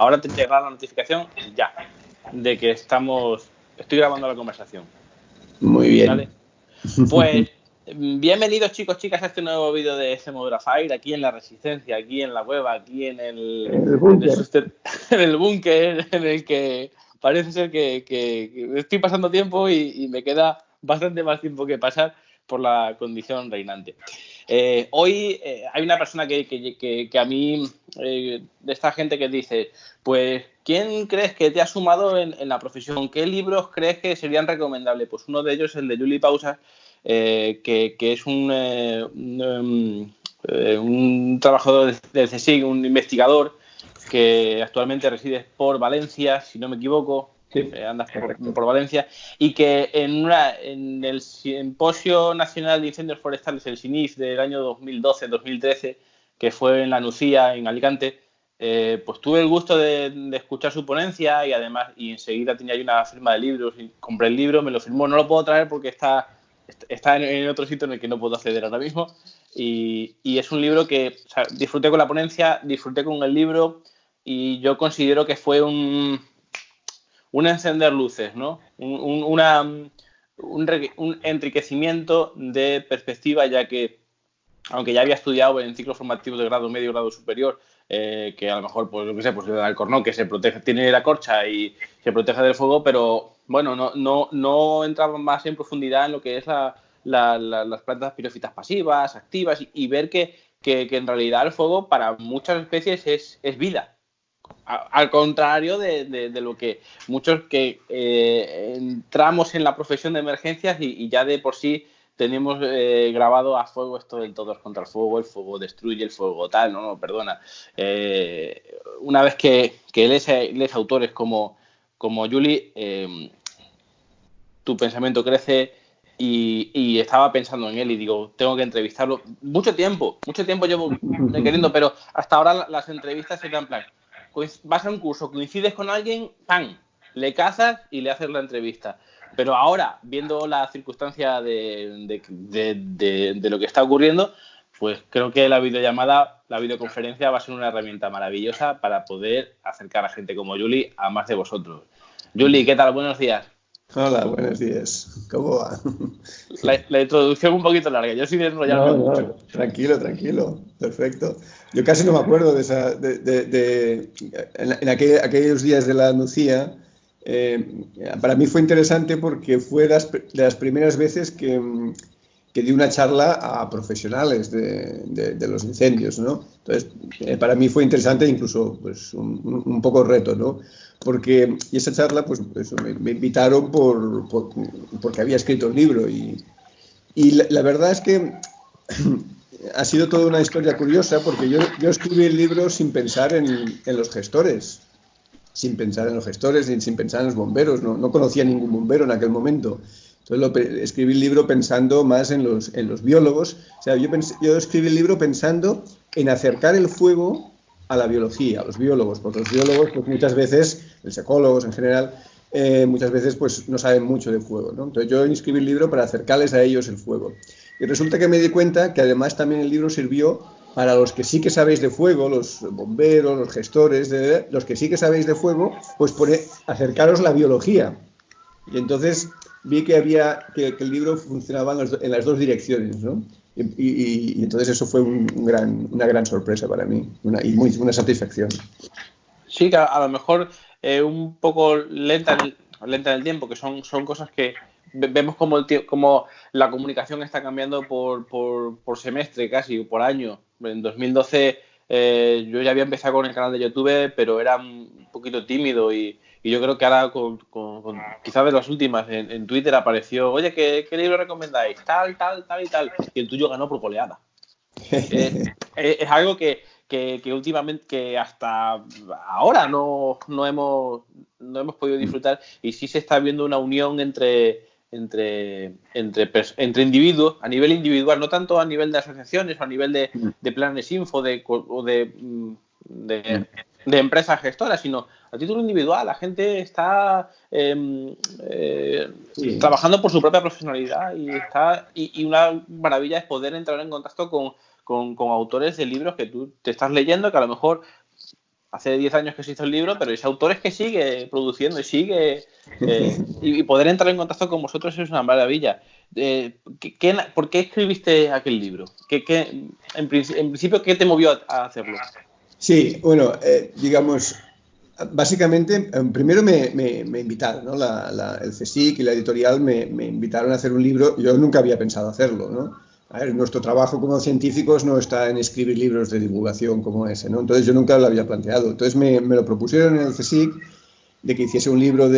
Ahora te llegará la notificación ya de que estoy grabando la conversación. Muy bien. ¿Vale? Pues bienvenidos chicos, chicas, a este nuevo vídeo de Semografire, aquí en La Resistencia, aquí en la cueva, aquí en el búnker, en el que parece ser que estoy pasando tiempo y me queda bastante más tiempo que pasar por la condición reinante. Hoy hay una persona que a mí, de esta gente que dice, pues, ¿quién crees que te ha sumado en la profesión? ¿Qué libros crees que serían recomendables? Pues uno de ellos es el de Juli Pausas, que es un trabajador del CSIC, un investigador que actualmente reside por Valencia, si no me equivoco. Sí, andas por Valencia, y que en el Simposio Nacional de Incendios Forestales, el SINIF, del año 2012-2013, que fue en La Nucía, en Alicante, pues tuve el gusto de escuchar su ponencia y enseguida tenía ahí una firma de libros y compré el libro, me lo firmó, no lo puedo traer porque está en otro sitio en el que no puedo acceder ahora mismo, y es un libro que, o sea, disfruté con la ponencia, disfruté con el libro, y yo considero que fue un encender luces, ¿no? Un enriquecimiento de perspectiva, ya que, aunque ya había estudiado en ciclos formativos de grado medio, grado superior, que a lo mejor, pues, yo qué sé, pues el alcornón, que se protege, tiene la corcha y se protege del fuego, pero bueno, no entraba más en profundidad en lo que es las plantas pirófitas pasivas, activas, y ver que en realidad el fuego para muchas especies es vida. Al contrario de lo que muchos que entramos en la profesión de emergencias y ya de por sí tenemos grabado a fuego esto del todos contra el fuego destruye, el fuego tal, no, perdona. Una vez que lees autores como Juli, tu pensamiento crece, y estaba pensando en él y digo, tengo que entrevistarlo. Mucho tiempo llevo queriendo, pero hasta ahora las entrevistas eran en plan, vas a un curso, coincides con alguien, ¡pam!, le cazas y le haces la entrevista. Pero ahora, viendo la circunstancia de lo que está ocurriendo, pues creo que la videoconferencia va a ser una herramienta maravillosa para poder acercar a gente como Juli a más de vosotros. Juli, ¿qué tal? Buenos días. Hola, buenos días. ¿Cómo va? La introducción un poquito larga. Yo sí de enrollarme mucho. Tranquilo. Perfecto. Yo casi no me acuerdo de esa. En aquellos días de la Nucía. Para mí fue interesante porque fue de las primeras veces que di una charla a profesionales de los incendios, ¿no? Entonces, para mí fue interesante, incluso pues, un poco reto, ¿no? Porque esa charla, pues me invitaron porque había escrito un libro y la verdad es que ha sido toda una historia curiosa porque yo escribí el libro sin pensar en los gestores, sin pensar en los gestores ni sin pensar en los bomberos, no conocía ningún bombero en aquel momento. Entonces escribí el libro pensando más en los biólogos. O sea, yo escribí el libro pensando en acercar el fuego a la biología, a los biólogos, porque los biólogos, pues muchas veces, los ecólogos en general, muchas veces pues no saben mucho de fuego, ¿no? Entonces yo escribí el libro para acercarles a ellos el fuego. Y resulta que me di cuenta que además también el libro sirvió para los que sí que sabéis de fuego, los bomberos, los gestores, los que sí que sabéis de fuego, pues acercaros la biología. Y entonces vi que el libro funcionaba en las dos direcciones, ¿no? Y entonces eso fue una gran sorpresa para mí, una satisfacción. Sí, que a lo mejor un poco lenta en el tiempo, que son cosas que vemos como la comunicación está cambiando por semestre casi, o por año. En 2012 yo ya había empezado con el canal de YouTube, pero era un poquito tímido, y yo creo que ahora quizás de las últimas en Twitter apareció, oye, ¿qué libro recomendáis? Tal y tal, y el tuyo ganó por goleada. Es algo que últimamente, que hasta ahora no hemos podido disfrutar, y sí se está viendo una unión entre individuos a nivel individual, no tanto a nivel de asociaciones o a nivel de planes info o de empresas gestoras, sino a título individual. La gente está trabajando por su propia profesionalidad, y una maravilla es poder entrar en contacto con autores de libros que tú te estás leyendo, que a lo mejor hace 10 años que se hizo el libro, pero ese autor es que sigue produciendo y sigue... y poder entrar en contacto con vosotros es una maravilla. ¿Por qué escribiste aquel libro? En principio, ¿qué te movió a hacerlo? Sí, bueno, digamos, básicamente, primero me invitaron, ¿no? El CSIC y la editorial me invitaron a hacer un libro. Yo nunca había pensado hacerlo, ¿no? A ver, nuestro trabajo como científicos no está en escribir libros de divulgación como ese, ¿no? Entonces yo nunca lo había planteado. Entonces me lo propusieron en el CSIC de que hiciese un libro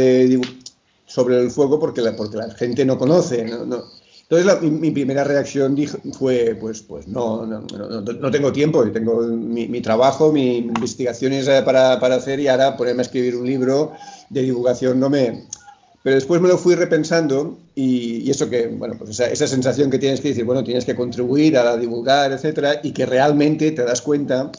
sobre el fuego porque la gente no conoce, ¿no? Entonces mi primera reacción fue, pues no tengo tiempo, tengo mi trabajo, mis investigaciones para hacer y ahora ponerme a escribir un libro de divulgación no me... Pero después me lo fui repensando y eso que, bueno, pues esa sensación que tienes que decir, bueno, tienes que contribuir a divulgar, etcétera, y que realmente te das cuenta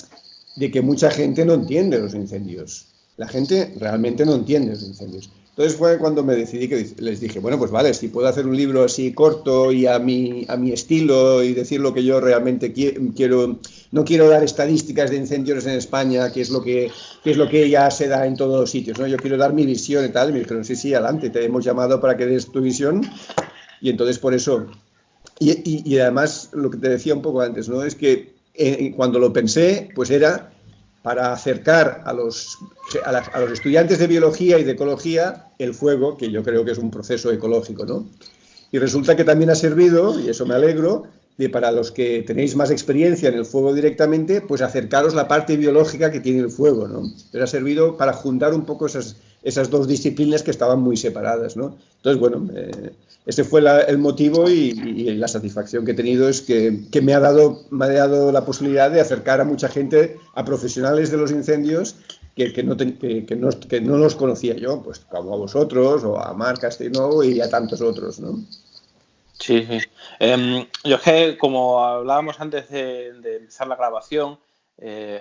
de que mucha gente no entiende los incendios. La gente realmente no entiende los incendios. Entonces fue cuando me decidí que les dije, bueno, pues vale, si puedo hacer un libro así corto y a mi estilo y decir lo que yo realmente quiero, no quiero dar estadísticas de incendios en España, que es lo que ya se da en todos los sitios, ¿no? Yo quiero dar mi visión y tal, y me dijeron, sí, adelante, te hemos llamado para que des tu visión, y entonces por eso, y además lo que te decía un poco antes, ¿no? Es que cuando lo pensé, pues era para acercar a los estudiantes de biología y de ecología el fuego, que yo creo que es un proceso ecológico, ¿no? Y resulta que también ha servido, y eso me alegro, de para los que tenéis más experiencia en el fuego directamente, pues acercaros la parte biológica que tiene el fuego, ¿no? Pero ha servido para juntar un poco esas dos disciplinas que estaban muy separadas, ¿no? Entonces, bueno, ese fue el motivo y la satisfacción que he tenido es que me ha dado la posibilidad de acercar a mucha gente, a profesionales de los incendios que no los conocía yo, pues como a vosotros o a Marc Castellnou y a tantos otros, ¿no? Sí. Yo es que, como hablábamos antes de empezar la grabación,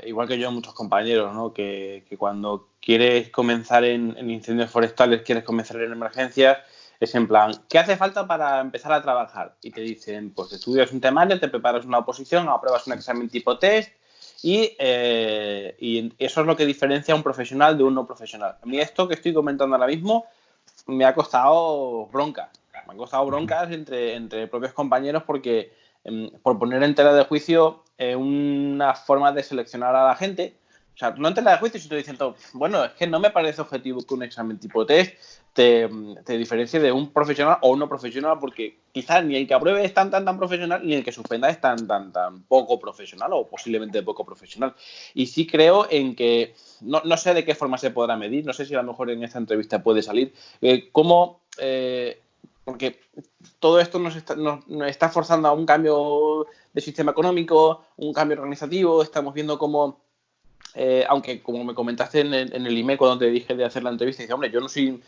igual que yo, muchos compañeros, ¿no? Que cuando quieres comenzar en incendios forestales, quieres comenzar en emergencias, es en plan, ¿qué hace falta para empezar a trabajar? Y te dicen, pues estudias un temario, te preparas una oposición, apruebas un examen tipo test y eso es lo que diferencia a un profesional de un no profesional. A mí esto que estoy comentando ahora mismo me ha costado bronca. Me han costado broncas entre propios compañeros porque, por poner en tela de juicio una forma de seleccionar a la gente, o sea, no en tela de juicio, sino diciendo, bueno, es que no me parece objetivo que un examen tipo test te diferencie de un profesional o un no profesional, porque quizás ni el que apruebe es tan profesional, ni el que suspenda es tan poco profesional o posiblemente poco profesional. Y sí creo en que, no sé de qué forma se podrá medir, no sé si a lo mejor en esta entrevista puede salir, cómo... porque todo esto nos está forzando a un cambio de sistema económico, un cambio organizativo. Estamos viendo cómo, aunque como me comentaste en el email cuando te dije de hacer la entrevista, dice, hombre, yo no soy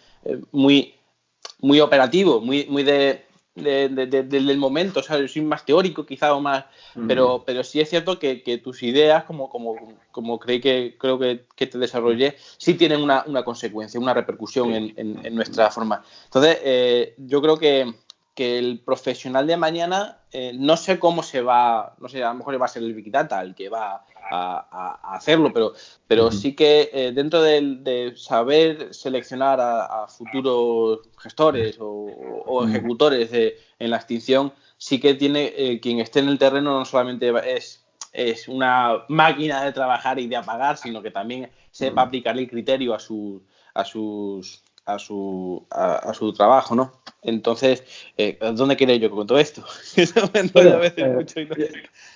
muy operativo, muy del momento, o sea, yo soy más teórico quizá o más, pero sí es cierto que tus ideas, como creo que te desarrollé, sí tienen una consecuencia, una repercusión en nuestra forma. Entonces, yo creo que el profesional de mañana, no sé cómo no sé, a lo mejor va a ser el Big Data el que va a hacerlo, pero sí que dentro de saber seleccionar a futuros gestores o ejecutores en la extinción, sí que tiene quien esté en el terreno no solamente es una máquina de trabajar y de apagar, sino que también sepa aplicar el criterio a su trabajo, ¿no? Entonces, ¿dónde quiero yo con todo esto?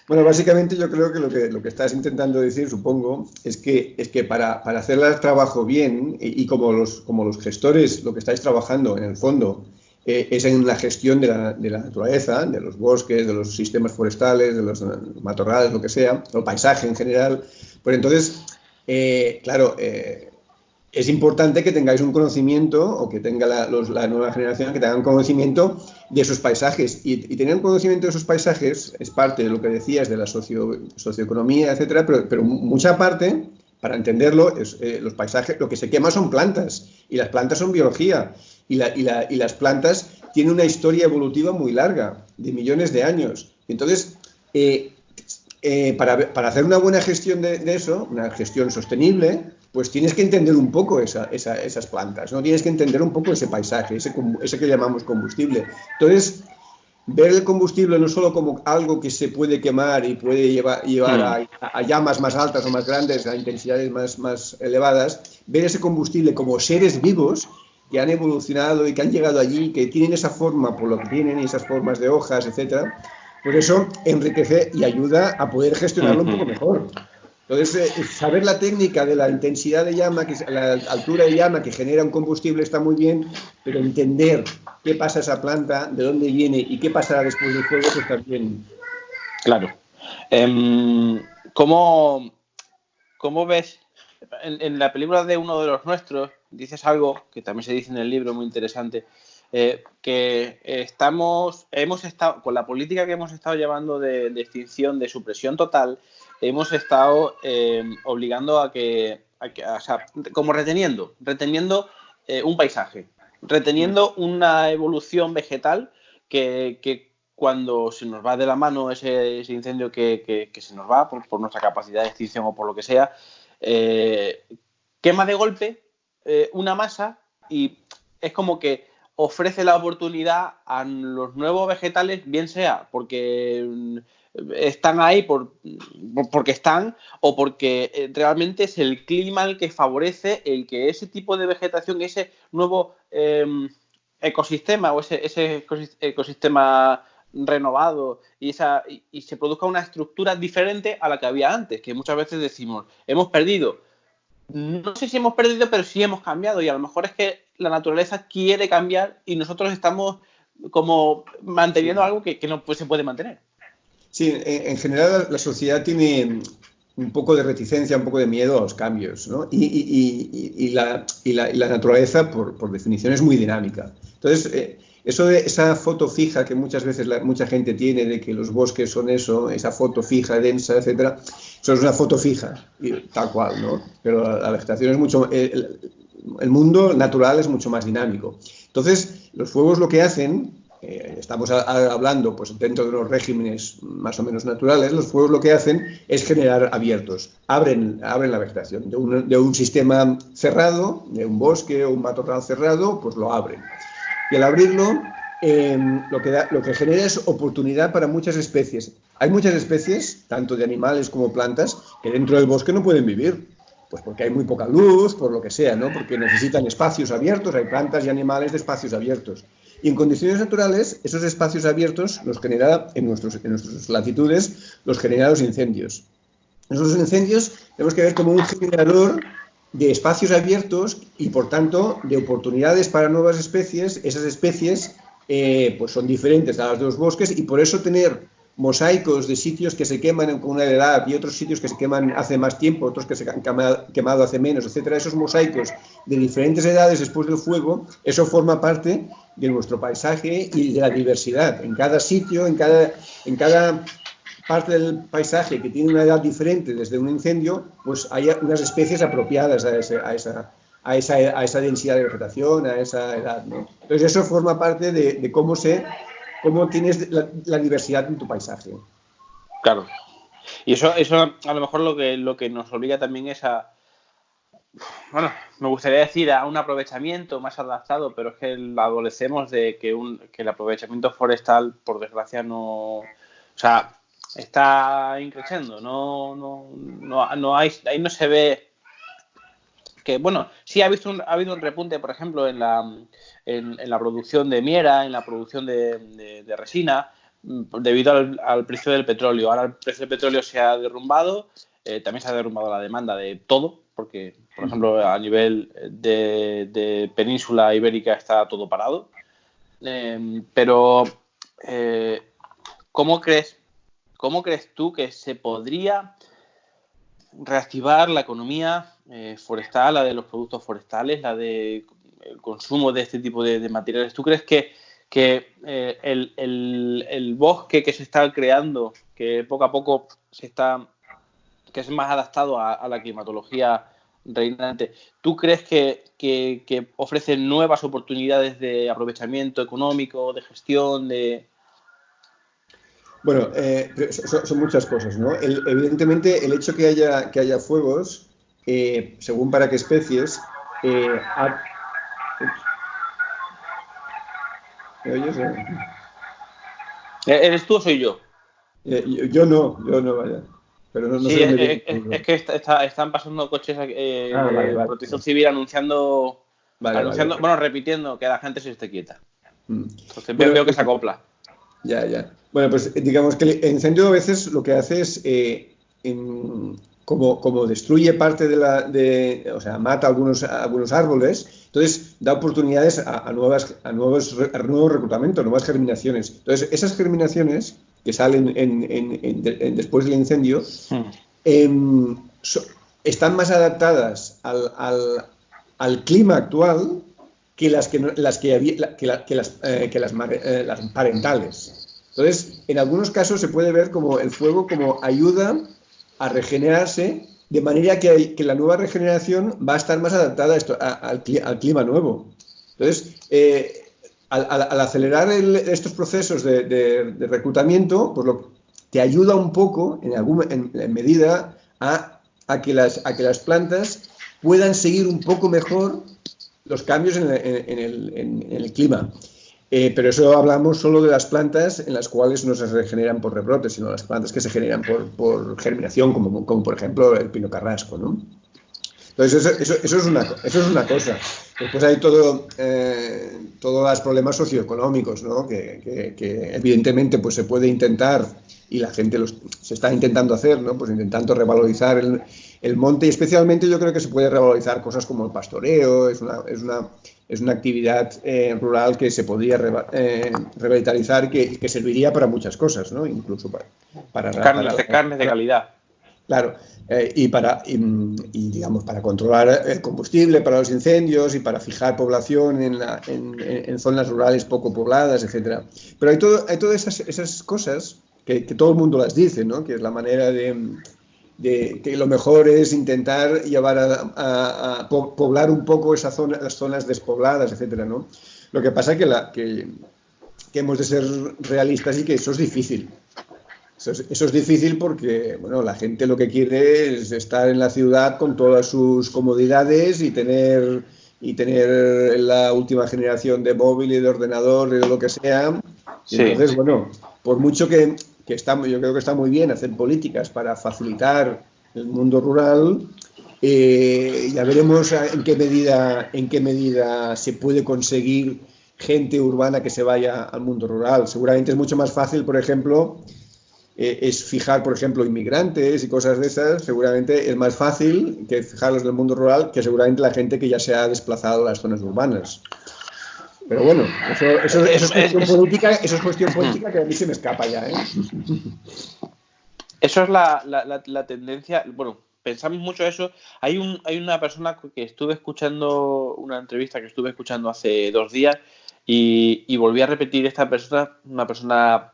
Bueno, básicamente yo creo que lo que estás intentando decir, supongo, es que para hacer el trabajo bien y como los gestores, lo que estáis trabajando en el fondo es en la gestión de la naturaleza, de los bosques, de los sistemas forestales, de los matorrales, lo que sea, o el paisaje en general, pues entonces, claro, es importante que tengáis un conocimiento o que tenga la nueva generación que tengan conocimiento de esos paisajes y tener un conocimiento de esos paisajes es parte de lo que decías de la socioeconomía, etcétera, pero mucha parte, para entenderlo, los paisajes, lo que se quema son plantas y las plantas son biología y las plantas tienen una historia evolutiva muy larga, de millones de años. Entonces, para hacer una buena gestión de eso, una gestión sostenible, pues tienes que entender un poco esas plantas, ¿no? Tienes que entender un poco ese paisaje, ese que llamamos combustible. Entonces, ver el combustible no solo como algo que se puede quemar y puede llevar a llamas más altas o más grandes, a intensidades más elevadas, ver ese combustible como seres vivos que han evolucionado y que han llegado allí, que tienen esa forma por lo que tienen, esas formas de hojas, etcétera, pues eso enriquece y ayuda a poder gestionarlo un poco mejor. Entonces, saber la técnica de la intensidad de llama, la altura de llama que genera un combustible está muy bien, pero entender qué pasa a esa planta, de dónde viene y qué pasará después del fuego, pues también. Claro. ¿Cómo ves? En la película de Uno de los Nuestros dices algo que también se dice en el libro, muy interesante, que hemos estado, con la política que hemos estado llevando de extinción, de supresión total, hemos estado obligando a que, o sea, como reteniendo un paisaje, reteniendo una evolución vegetal que cuando se nos va de la mano ese incendio que se nos va por nuestra capacidad de extinción o por lo que sea, quema de golpe una masa y es como que ofrece la oportunidad a los nuevos vegetales, bien sea porque están ahí porque están o porque realmente es el clima el que favorece el que ese tipo de vegetación, ese nuevo ecosistema o ese ecosistema renovado y se produzca una estructura diferente a la que había antes, que muchas veces decimos, hemos perdido. No sé si hemos perdido, pero sí hemos cambiado y a lo mejor es que la naturaleza quiere cambiar y nosotros estamos como manteniendo algo que no se puede mantener. Sí, en general la sociedad tiene un poco de reticencia, un poco de miedo a los cambios, ¿no? Y la naturaleza, por definición, es muy dinámica. Entonces, eso de esa foto fija que muchas veces mucha gente tiene de que los bosques son eso, esa foto fija, densa, etcétera, eso es una foto fija, tal cual, ¿no? Pero la vegetación es mucho... el mundo natural es mucho más dinámico. Entonces, los fuegos lo que hacen... estamos hablando pues dentro de los regímenes más o menos naturales, los fuegos lo que hacen es generar abiertos, abren la vegetación de un sistema cerrado, de un bosque o un matorral cerrado, pues lo abren. Y al abrirlo, lo que genera es oportunidad para muchas especies. Hay muchas especies, tanto de animales como plantas, que dentro del bosque no pueden vivir. Pues porque hay muy poca luz, por lo que sea, ¿no? Porque necesitan espacios abiertos, hay plantas y animales de espacios abiertos. Y en condiciones naturales, esos espacios abiertos los genera, en nuestras latitudes, los generan los incendios. Esos incendios tenemos que ver como un generador de espacios abiertos y, por tanto, de oportunidades para nuevas especies. Esas especies pues son diferentes a las de los bosques y por eso tener mosaicos de sitios que se queman con una edad y otros sitios que se queman hace más tiempo, otros que se han quemado hace menos, etcétera. Esos mosaicos de diferentes edades después del fuego, eso forma parte de nuestro paisaje y de la diversidad. En cada sitio, en cada parte del paisaje que tiene una edad diferente desde un incendio, pues hay unas especies apropiadas a esa densidad de vegetación, a esa edad, ¿no? Entonces eso forma parte de cómo tienes la diversidad en tu paisaje. Claro. Y eso a lo mejor lo que nos obliga también es bueno, me gustaría decir a un aprovechamiento más adaptado, pero es que adolecemos de que el aprovechamiento forestal, por desgracia, no... O sea, está increciendo, ahí no se ve que, bueno, sí ha habido un repunte, por ejemplo, en la producción de miera, en la producción de resina, debido al precio del petróleo. Ahora el precio del petróleo se ha derrumbado, también se ha derrumbado la demanda de todo, porque, por ejemplo, a nivel de península ibérica está todo parado. Pero, ¿cómo crees tú que se podría reactivar la economía forestal, la de los productos forestales, la de el consumo de este tipo de materiales? ¿Tú crees que el bosque que se está creando, que poco a poco que es más adaptado a la climatología reinante, ¿tú crees que ofrece nuevas oportunidades de aprovechamiento económico, de gestión, de...? Bueno, son muchas cosas, ¿no? Evidentemente, el hecho que haya fuegos, según para qué especies, ¿me oyes? ¿Eres tú o soy yo? Yo no, vaya. Pero no Sí, sé dónde viene. es que están pasando coches Vale. de Protección Civil anunciando, Vale. bueno, repitiendo que la gente se esté quieta. Entonces Bueno, veo que se acopla. Ya. Bueno, pues digamos que el incendio a veces lo que hace es, como destruye parte o sea, mata algunos árboles, entonces da oportunidades a nuevos reclutamientos, nuevas germinaciones. Entonces, esas germinaciones que salen después del incendio están más adaptadas al clima actual que las parentales. Entonces, en algunos casos se puede ver como el fuego como ayuda a regenerarse, de manera que la nueva regeneración va a estar más adaptada al clima nuevo. Entonces, al acelerar estos procesos de reclutamiento, pues te ayuda un poco, en medida, a que las plantas puedan seguir un poco mejor los cambios en el clima. Pero eso hablamos solo de las plantas en las cuales no se regeneran por rebrotes, sino las plantas que se generan por germinación, como por ejemplo el pino carrasco, ¿no? Entonces, eso es una cosa. Después hay todos los problemas socioeconómicos, ¿no? Que evidentemente pues, se puede intentar, y la gente se está intentando hacer, ¿no? Pues intentando revalorizar el monte, y especialmente yo creo que se puede revalorizar cosas como el pastoreo. Es una actividad rural que se podría revitalizar, que serviría para muchas cosas, ¿no? Incluso para carnes de calidad. Claro, digamos, para controlar el combustible, para los incendios y para fijar población en zonas rurales poco pobladas, etcétera. Pero hay todas esas cosas que todo el mundo las dice, ¿no? Que es la manera que lo mejor es intentar llevar a poblar un poco las zonas despobladas, etcétera, ¿no? Lo que pasa es que hemos de ser realistas y que eso es difícil. Eso es difícil porque, bueno, la gente lo que quiere es estar en la ciudad con todas sus comodidades y tener la última generación de móvil y de ordenador y de lo que sea. Y entonces, bueno, por mucho que yo creo que está muy bien hacer políticas para facilitar el mundo rural, ya veremos en qué medida se puede conseguir gente urbana que se vaya al mundo rural. Seguramente es mucho más fácil, por ejemplo, es fijar, por ejemplo, inmigrantes y cosas de esas. Seguramente es más fácil que fijarlos del mundo rural que seguramente la gente que ya se ha desplazado a las zonas urbanas. Pero bueno, eso es cuestión política que a mí se me escapa ya, ¿eh? Eso es la tendencia. Bueno, pensamos mucho eso. Hay una persona que estuve escuchando, una entrevista que estuve escuchando hace 2 días, y volví a repetir esta persona, una persona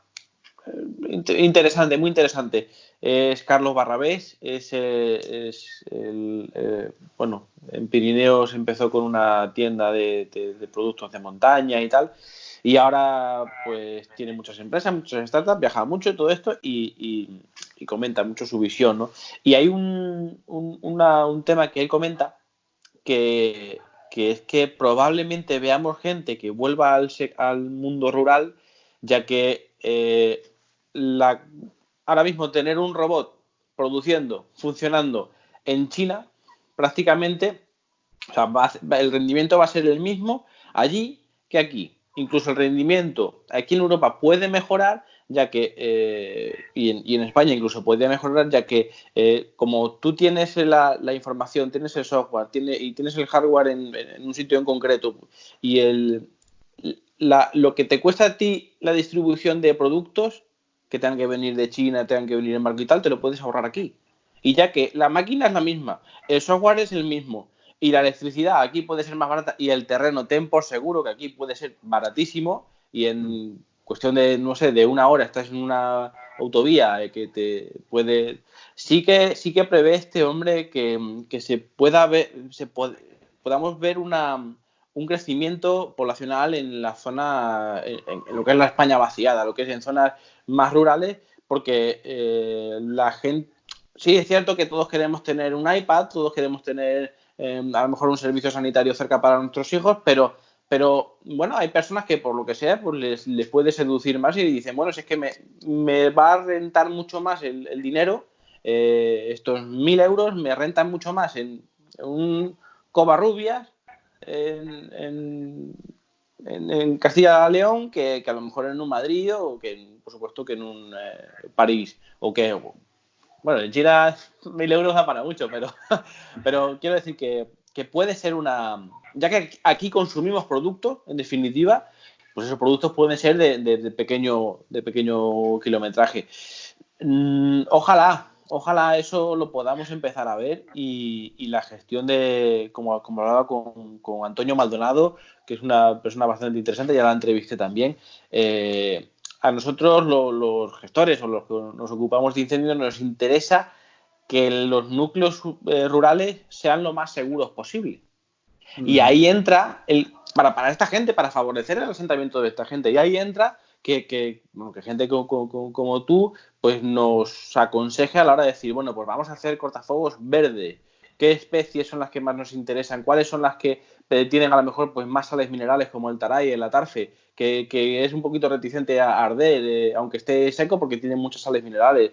interesante, muy interesante. Es Carlos Barrabés, bueno, en Pirineos empezó con una tienda de productos de montaña y tal, y ahora pues tiene muchas empresas, muchas startups, viaja mucho y todo esto, y comenta mucho su visión, ¿no? Y hay un tema que él comenta que es que probablemente veamos gente que vuelva al mundo rural, ya que ahora mismo tener un robot produciendo, funcionando en China, prácticamente, o sea, el rendimiento va a ser el mismo allí que aquí. Incluso el rendimiento aquí en Europa puede mejorar, ya que, y en España incluso podría mejorar, ya que como tú tienes la información, tienes el software, y tienes el hardware en un sitio en concreto, y lo que te cuesta a ti la distribución de productos que tengan que venir de China, tengan que venir en barco y tal, te lo puedes ahorrar aquí. Y ya que la máquina es la misma, el software es el mismo, y la electricidad aquí puede ser más barata, y el terreno, ten por seguro que aquí puede ser baratísimo, y en cuestión de, no sé, de 1 hora estás en una autovía que te puede... Sí que prevé este hombre que se pueda ver, podamos ver un crecimiento poblacional en la zona, en lo que es la España vaciada, lo que es en zonas más rurales, porque la gente, sí es cierto que todos queremos tener un iPad, todos queremos tener a lo mejor un servicio sanitario cerca para nuestros hijos, pero bueno, hay personas que por lo que sea pues les puede seducir más y dicen, bueno, si es que me va a rentar mucho más el dinero, estos 1.000 euros me rentan mucho más en un Covarrubias en Castilla-León que a lo mejor en un Madrid o que por supuesto que en un París o que bueno, en China 1.000 euros da para mucho, pero quiero decir que puede ser ya que aquí consumimos productos, en definitiva, pues esos productos pueden ser de pequeño kilometraje. Ojalá eso lo podamos empezar a ver y la gestión como hablaba con Antonio Maldonado, que es una persona bastante interesante, ya la entrevisté también. A nosotros los gestores o los que nos ocupamos de incendios nos interesa que los núcleos rurales sean lo más seguros posible. Y ahí entra, para esta gente, para favorecer el asentamiento de esta gente, y ahí entra que gente como tú pues nos aconseje a la hora de decir, bueno, pues vamos a hacer cortafuegos verdes. ¿Qué especies son las que más nos interesan? ¿Cuáles son las que tienen a lo mejor pues más sales minerales como el taray, el atarfe, que es un poquito reticente a arder, aunque esté seco porque tiene muchas sales minerales?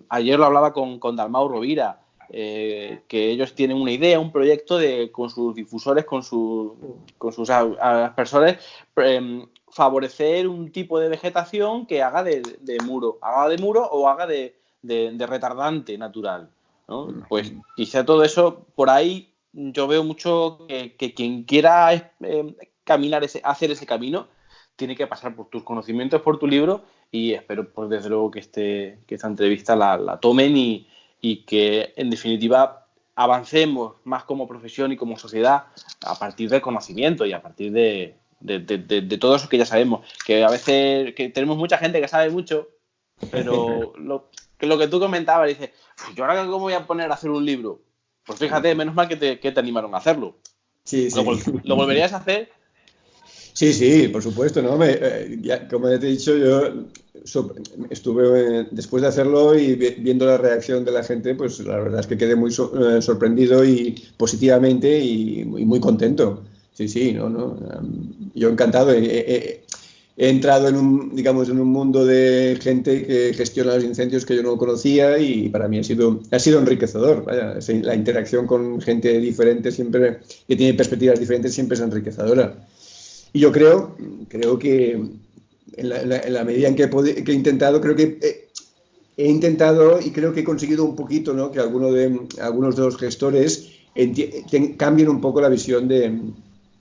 Ayer lo hablaba con Dalmau Rovira, que ellos tienen una idea, un proyecto con sus difusores, con sus aspersores, favorecer un tipo de vegetación que haga de muro o haga de retardante natural, ¿no? Pues quizá todo eso, por ahí yo veo mucho que quien quiera hacer ese camino tiene que pasar por tus conocimientos, por tu libro, y espero pues desde luego que esta entrevista la tomen y que en definitiva avancemos más como profesión y como sociedad a partir del conocimiento y a partir de todo eso que ya sabemos, que a veces que tenemos mucha gente que sabe mucho, pero lo que tú comentabas, dices, ¿yo ahora cómo voy a poner a hacer un libro? Pues fíjate, menos mal que te animaron a hacerlo. Sí. ¿Lo volverías a hacer? Sí, por supuesto, ¿no? Como ya te he dicho, yo estuve después de hacerlo y viendo la reacción de la gente, pues la verdad es que quedé muy sorprendido y positivamente y muy contento. Sí, no. Yo encantado. He entrado en un mundo de gente que gestiona los incendios que yo no conocía y para mí ha sido enriquecedor. Vaya, la interacción con gente diferente siempre, que tiene perspectivas diferentes, siempre es enriquecedora. Y yo creo que en la medida en que he intentado, creo que he intentado y creo que he conseguido un poquito, ¿no? Que algunos de los gestores cambien un poco la visión de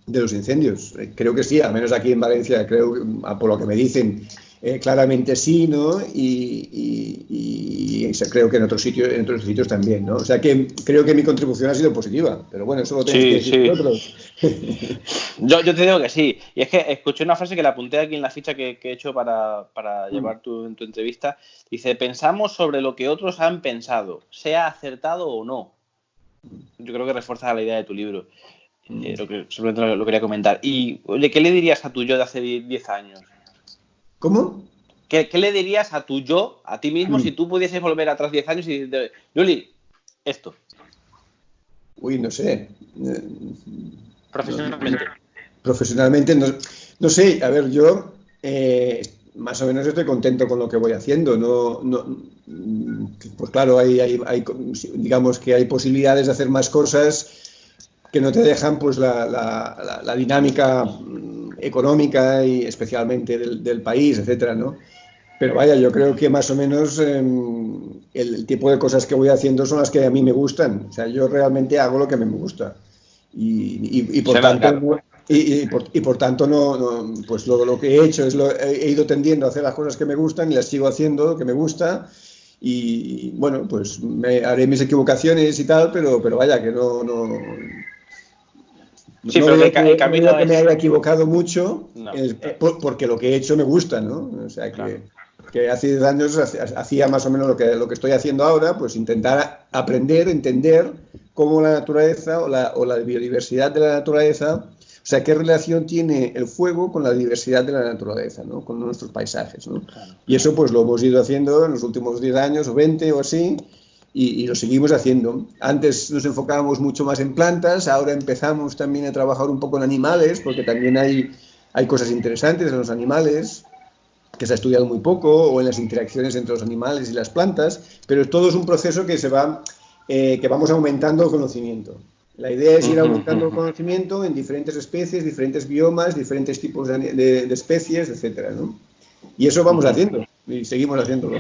los incendios. Creo que sí, al menos aquí en Valencia, por lo que me dicen, claramente sí, ¿no? Y creo que en otros sitios también, ¿no? O sea que creo que mi contribución ha sido positiva, pero bueno, eso lo tenéis que decir vosotros. Yo te digo que sí. Y es que escuché una frase que la apunté aquí en la ficha que he hecho para llevar en tu entrevista. Dice, pensamos sobre lo que otros han pensado, sea acertado o no. Yo creo que refuerza la idea de tu libro. Simplemente lo quería comentar. Y, oye, ¿qué le dirías a tu yo de hace 10 años? ¿Cómo? ¿Qué le dirías a tu yo, a ti mismo, si tú pudieses volver atrás 10 años y decirte, Juli, esto? Uy, no sé. Profesionalmente. No sé. A ver, yo más o menos estoy contento con lo que voy haciendo. Pues claro, digamos que hay posibilidades de hacer más cosas que no te dejan pues la dinámica económica y especialmente del país, etcétera, ¿no? Pero vaya, yo creo que más o menos el tipo de cosas que voy haciendo son las que a mí me gustan. O sea, yo realmente hago lo que me gusta y por tanto claro. y por tanto no pues lo que he hecho he ido tendiendo a hacer las cosas que me gustan y las sigo haciendo lo que me gusta. Y bueno, pues haré mis equivocaciones y tal, pero vaya, que no veo que me haya equivocado mucho, porque lo que he hecho me gusta, ¿no? O sea, que hace 10 años hacía más o menos lo que estoy haciendo ahora, pues intentar aprender, entender cómo la naturaleza o la biodiversidad de la naturaleza, o sea, qué relación tiene el fuego con la diversidad de la naturaleza, ¿no? Con nuestros paisajes, ¿no? Y eso pues lo hemos ido haciendo en los últimos 10 años o 20 o así, y lo seguimos haciendo. Antes nos enfocábamos mucho más en plantas, ahora empezamos también a trabajar un poco en animales, porque también hay cosas interesantes en los animales, que se ha estudiado muy poco, o en las interacciones entre los animales y las plantas, pero todo es un proceso que que vamos aumentando el conocimiento. La idea es ir aumentando el conocimiento en diferentes especies, diferentes biomas, diferentes tipos de especies, etcétera, ¿no? Y eso vamos haciendo, y seguimos haciéndolo.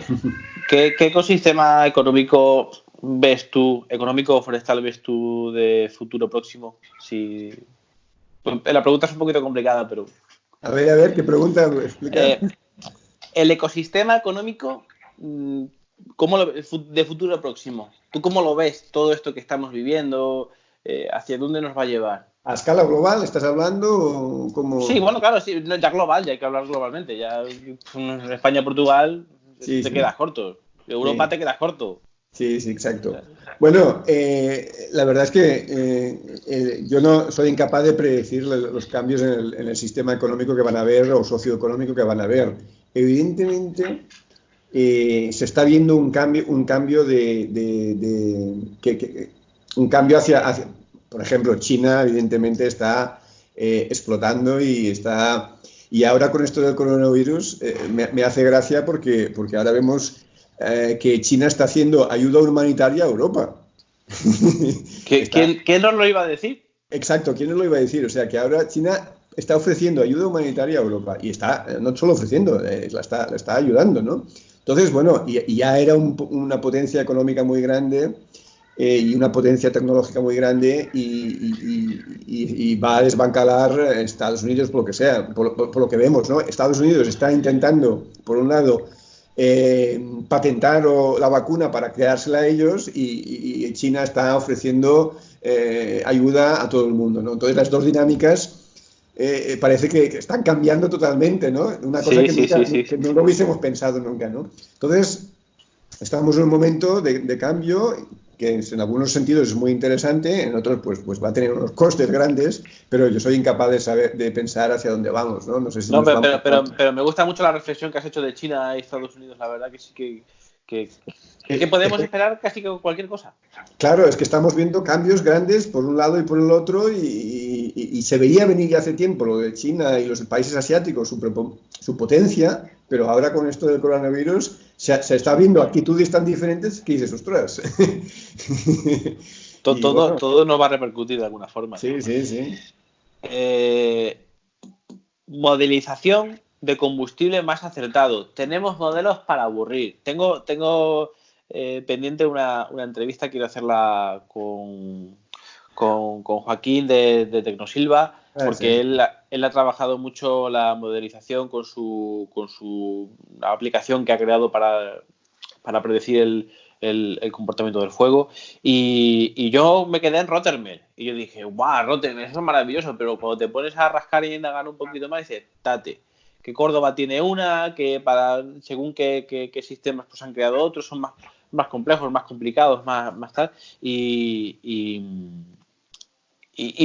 ¿Qué ecosistema económico ves tú, económico o forestal ves tú de futuro próximo? Si... La pregunta es un poquito complicada, pero... A ver, ¿qué pregunta? Explica. El ecosistema económico, de futuro próximo, ¿tú cómo lo ves? Todo esto que estamos viviendo, ¿hacia dónde nos va a llevar? ¿A escala global estás hablando o cómo? Sí, bueno, claro, sí, ya global, ya hay que hablar globalmente. Ya en España, Portugal, te quedas corto. Europa te quedas corto. Sí, exacto. Bueno, la verdad es que yo no soy incapaz de predecir los cambios en el sistema económico que van a haber o socioeconómico que van a haber. Evidentemente, se está viendo un cambio hacia, por ejemplo, China evidentemente está explotando y ahora con esto del coronavirus me hace gracia porque ahora vemos que China está haciendo ayuda humanitaria a Europa. ¿Quién nos lo iba a decir? Exacto, ¿quién nos lo iba a decir? O sea, que ahora China está ofreciendo ayuda humanitaria a Europa y está no solo ofreciendo, la está ayudando, ¿no? Entonces, bueno, y ya era una potencia económica muy grande y una potencia tecnológica muy grande y va a desbancalar Estados Unidos por lo que sea, por lo que vemos, ¿no? Estados Unidos está intentando, por un lado, patentar la vacuna para quedársela a ellos y China está ofreciendo ayuda a todo el mundo, ¿no? Entonces las dos dinámicas parece que están cambiando totalmente, ¿no? Una cosa que no lo hubiésemos pensado nunca, ¿no? Entonces estamos en un momento de cambio que en algunos sentidos es muy interesante, en otros pues va a tener unos costes grandes, pero yo soy incapaz de pensar hacia dónde vamos, ¿no? No sé si pero me gusta mucho la reflexión que has hecho de China y Estados Unidos, la verdad que sí que podemos esperar casi cualquier cosa. Claro, es que estamos viendo cambios grandes por un lado y por el otro y se veía venir ya hace tiempo lo de China y los países asiáticos, su potencia, pero ahora con esto del coronavirus se está viendo actitudes tan diferentes que dices, ostras. Todo nos va a repercutir de alguna forma. Sí. Modelización de combustible más acertado. Tenemos modelos para aburrir. Tengo pendiente una entrevista, quiero hacerla con Joaquín de Tecnosilva, porque él ha trabajado mucho la modelización con su aplicación que ha creado para predecir el comportamiento del fuego, y yo me quedé en Rothermel y yo dije, guau, Rothermel, eso es maravilloso, pero cuando te pones a rascar y indagar un poquito más, dices, tate, que Córdoba tiene una, que según qué sistemas pues han creado otros, son más complejos, más complicados, más tal, y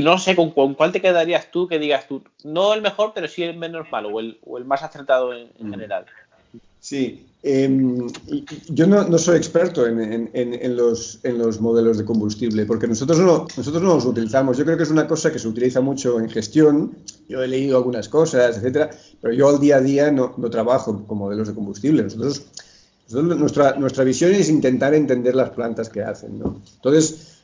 no sé con cuál te quedarías tú, que digas tú, no el mejor, pero sí el menos malo o el más acertado en general. Sí, yo no soy experto en los modelos de combustible, porque nosotros no los utilizamos. Yo creo que es una cosa que se utiliza mucho en gestión. Yo he leído algunas cosas, etcétera, pero yo al día a día no trabajo con modelos de combustible. Nosotros nuestra visión es intentar entender las plantas que hacen, ¿no? Entonces,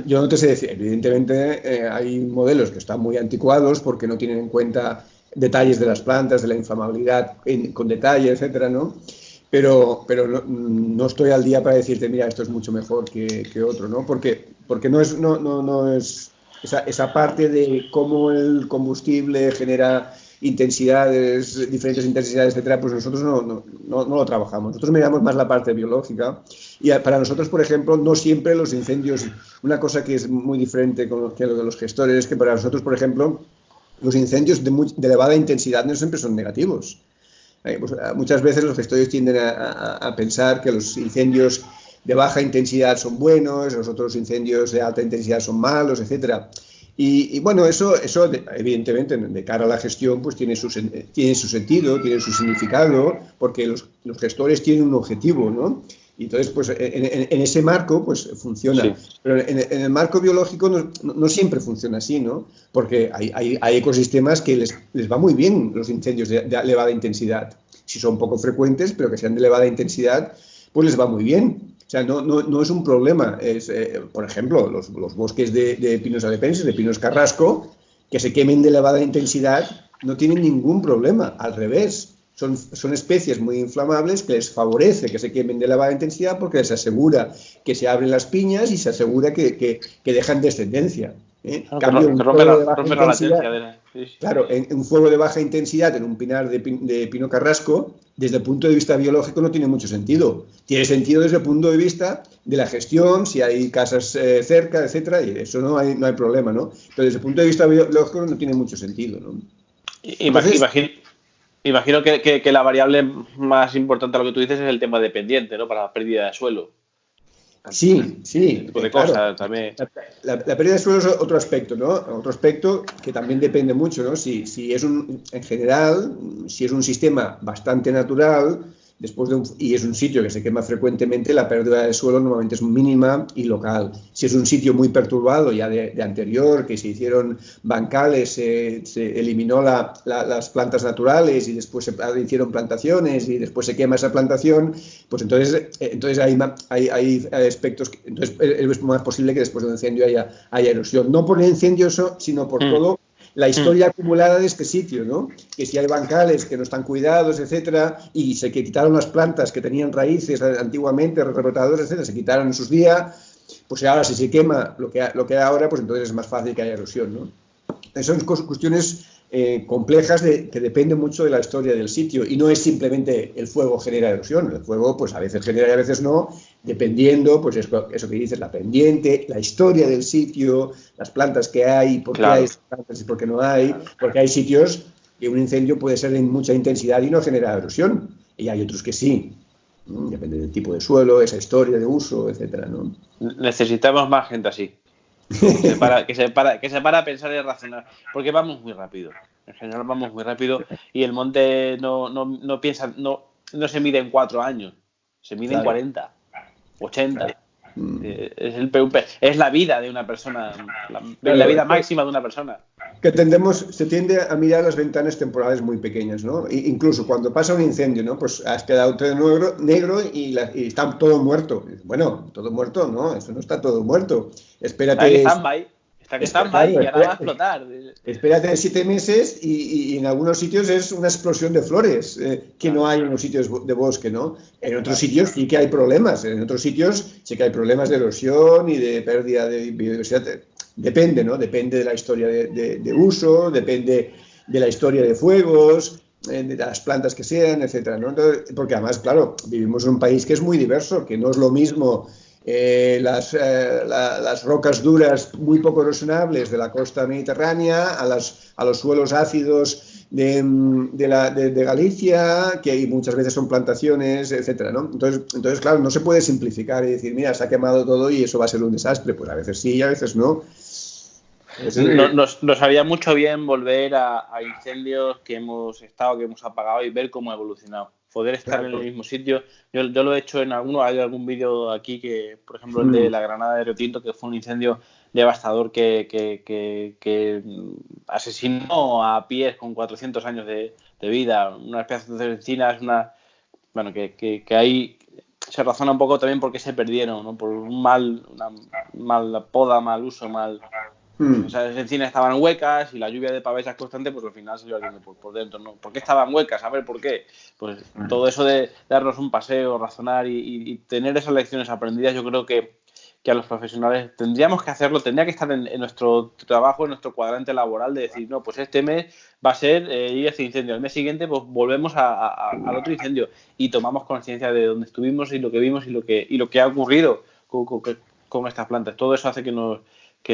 yo no te sé decir, evidentemente hay modelos que están muy anticuados porque no tienen en cuenta detalles de las plantas, de la inflamabilidad con detalle, etcétera, ¿no? Pero no estoy al día para decirte, mira, esto es mucho mejor que otro, ¿no? Porque no es esa parte de cómo el combustible genera intensidades, diferentes intensidades, etcétera, pues nosotros no lo trabajamos. Nosotros miramos más la parte biológica y para nosotros, por ejemplo, no siempre los incendios, una cosa que es muy diferente que lo de los gestores es que para nosotros, por ejemplo, los incendios de elevada intensidad no siempre son negativos. Pues muchas veces los gestores tienden a pensar que los incendios de baja intensidad son buenos, los otros incendios de alta intensidad son malos, etcétera. Y bueno, eso evidentemente de cara a la gestión pues tiene su sentido, tiene su significado, porque los gestores tienen un objetivo, ¿no? Y entonces, pues en ese marco, pues funciona. Sí. Pero en el marco biológico no siempre funciona así, ¿no? Porque hay ecosistemas que les va muy bien los incendios de elevada intensidad. Si son poco frecuentes, pero que sean de elevada intensidad, pues les va muy bien. O sea, no es un problema. Por ejemplo, los bosques de pinos alepenses, de pinos carrasco, que se quemen de elevada intensidad, no tienen ningún problema. Al revés. Son especies muy inflamables que les favorece que se quemen de elevada intensidad porque les asegura que se abren las piñas y se asegura que dejan descendencia. Cambio, claro, en un fuego de baja intensidad, en un pinar de pino carrasco, desde el punto de vista biológico no tiene mucho sentido. Tiene sentido desde el punto de vista de la gestión, si hay casas cerca, etcétera, y eso no hay problema, ¿no? Pero desde el punto de vista biológico no tiene mucho sentido, ¿no? Imagino que la variable más importante a lo que tú dices es el tema de pendiente, ¿no? Para la pérdida de suelo. Sí. Tipo de claro. Cosas también. La pérdida de suelo es otro aspecto, ¿no? Otro aspecto que también depende mucho, ¿no? Si es en general, si es un sistema bastante natural, y es un sitio que se quema frecuentemente, la pérdida de suelo normalmente es mínima y local. Si es un sitio muy perturbado ya de anterior, que se hicieron bancales, se eliminó las plantas naturales y después se hicieron plantaciones y después se quema esa plantación, pues entonces hay aspectos, entonces es más posible que después de un incendio haya erosión. No por el incendio, sino por todo la historia acumulada de este sitio, ¿no? Que si hay bancales que no están cuidados, etcétera, y se quitaron las plantas que tenían raíces antiguamente, rebrotadoras, etcétera, se quitaron en sus días, pues ahora si se quema lo que hay ahora, pues entonces es más fácil que haya erosión, ¿no? Son cuestiones complejas que dependen mucho de la historia del sitio y no es simplemente el fuego genera erosión, el fuego pues a veces genera y a veces no, dependiendo, pues eso que dices, la pendiente, la historia del sitio, las plantas que hay, por qué hay plantas y por qué no hay, porque hay sitios que un incendio puede ser en mucha intensidad y no genera erosión, y hay otros que sí, depende del tipo de suelo, esa historia de uso, etcétera, ¿no? Necesitamos más gente así. Que se para a pensar y razonar, porque vamos muy rápido. En general vamos muy rápido y el monte no piensa, no se mide en 4 años, se mide en 40, 80. Es la vida de una persona, la vida máxima de una persona. Que se tiende a mirar las ventanas temporales muy pequeñas, ¿no? Incluso cuando pasa un incendio, ¿no? Pues has quedado todo negro y está todo muerto. Bueno, todo muerto, no, eso no está todo muerto. Espérate. Está que stand-by y ahora va a explotar. Espérate 7 meses y en algunos sitios es una explosión de flores que no hay en los sitios de bosque, ¿no? En otros sitios sí que hay problemas. En otros sitios sí que hay problemas de erosión y de pérdida de biodiversidad. Depende, ¿no? Depende de la historia de uso, depende de la historia de fuegos, de las plantas que sean, etcétera, ¿no? Entonces, porque además, claro, vivimos en un país que es muy diverso, que no es lo mismo las rocas duras muy poco erosionables de la costa mediterránea a los suelos ácidos de Galicia, que muchas veces son plantaciones, etcétera, ¿no? Entonces, claro, no se puede simplificar y decir, mira, se ha quemado todo y eso va a ser un desastre. Pues a veces sí y a veces no. Nos haría mucho bien volver a incendios que hemos apagado y ver cómo ha evolucionado. Poder estar en el mismo sitio. Yo lo he hecho hay algún vídeo aquí que, por ejemplo, el de la Granada de Río Tinto, que fue un incendio devastador que asesinó a pies con 400 años de vida, una especie de encinas, que ahí se razona un poco también por qué se perdieron, ¿no? Por una mal poda, mal uso, esas encinas estaban huecas y la lluvia de pavesas constante, pues al final salió ardiendo por dentro, ¿no? ¿Por qué estaban huecas? A ver, ¿por qué? Pues todo eso de darnos un paseo, razonar y tener esas lecciones aprendidas, yo creo que a los profesionales tendríamos que hacerlo, tendría que estar en nuestro trabajo, en nuestro cuadrante laboral, de decir, no, pues este mes va a ser ir a este incendio, el mes siguiente pues volvemos al otro incendio y tomamos conciencia de dónde estuvimos y lo que vimos y lo que ha ocurrido con estas plantas. Todo eso hace que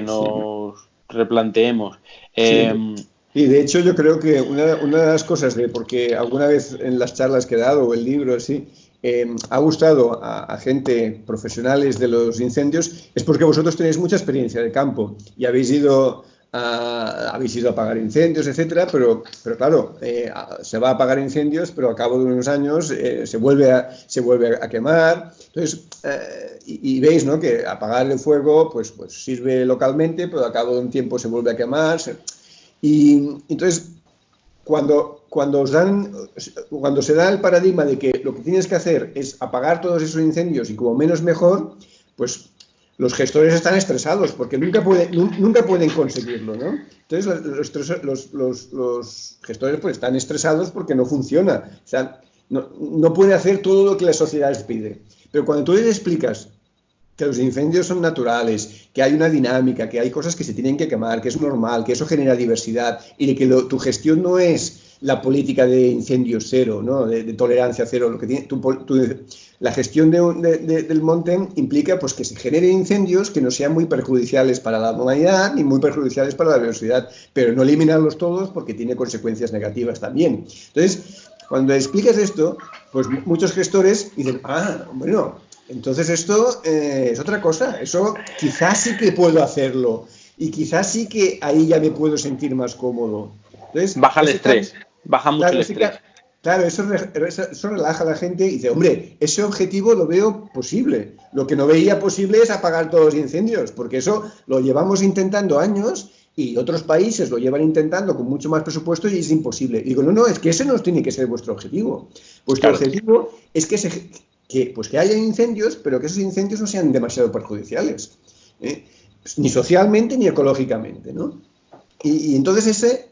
nos replanteemos. Y de hecho yo creo que una de las cosas porque alguna vez en las charlas que he dado o el libro así, ha gustado a gente profesionales de los incendios, es porque vosotros tenéis mucha experiencia de campo y habéis ido a apagar incendios, etcétera, pero claro, se va a apagar incendios, pero al cabo de unos años se vuelve a quemar. Entonces, y veis, ¿no?, que apagar el fuego pues sirve localmente, pero al cabo de un tiempo se vuelve a quemar. Y entonces, cuando se da el paradigma de que lo que tienes que hacer es apagar todos esos incendios y como menos mejor, pues los gestores están estresados porque nunca pueden conseguirlo, ¿no? Entonces los gestores pues están estresados porque no funciona, o sea, no puede hacer todo lo que la sociedad les pide. Pero cuando tú les explicas que los incendios son naturales, que hay una dinámica, que hay cosas que se tienen que quemar, que es normal, que eso genera diversidad y de que tu gestión no es la política de incendios cero, ¿no?, de tolerancia cero. Lo que tiene, la gestión del monte implica pues que se generen incendios que no sean muy perjudiciales para la humanidad ni muy perjudiciales para la biodiversidad, pero no eliminarlos todos porque tiene consecuencias negativas también. Entonces, cuando explicas esto, pues muchos gestores dicen, bueno, entonces esto es otra cosa, eso quizás sí que puedo hacerlo y quizás sí que ahí ya me puedo sentir más cómodo. Entonces, baja el estrés, baja mucho el estrés. Claro, eso relaja a la gente y dice, hombre, ese objetivo lo veo posible. Lo que no veía posible es apagar todos los incendios, porque eso lo llevamos intentando años y otros países lo llevan intentando con mucho más presupuesto y es imposible. Y digo, no, es que ese no tiene que ser vuestro objetivo. Vuestro objetivo es que haya incendios, pero que esos incendios no sean demasiado perjudiciales, ni socialmente ni ecológicamente, ¿no? Y entonces